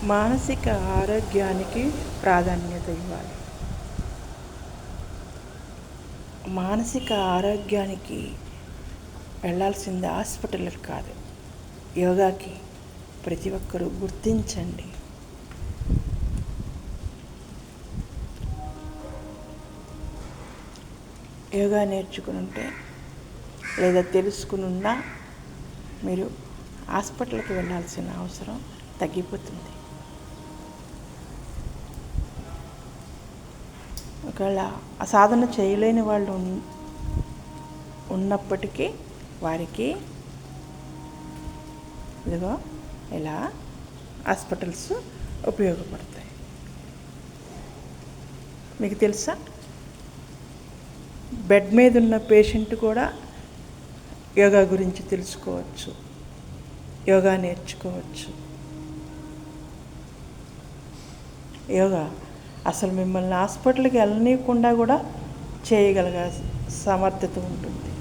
మానసిక ఆరోగ్యానికి ప్రాధాన్యత ఇవ్వాలి. మానసిక ఆరోగ్యానికి వెళ్ళాల్సింది హాస్పిటల్కి కాదు, యోగాకి. ప్రతి ఒక్కరూ గుర్తించండి. యోగా నేర్చుకుని ఉంటే లేదా తెలుసుకుని ఉన్నా మీరు హాస్పిటల్కి వెళ్ళాల్సిన అవసరం తగ్గిపోతుంది. ఒకవేళ ఆ సాధన చేయలేని వాళ్ళు ఉన్నప్పటికీ వారికి ఇదిగో ఇలా హాస్పిటల్స్ ఉపయోగపడతాయి. మీకు తెలుసా, బెడ్ మీద ఉన్న పేషెంట్ కూడా యోగా గురించి తెలుసుకోవచ్చు, యోగా నేర్చుకోవచ్చు. యోగా అసలు మిమ్మల్ని హాస్పిటల్కి వెళ్ళనీయకుండా కూడా చేయగలిగే సమర్థత ఉంటుంది.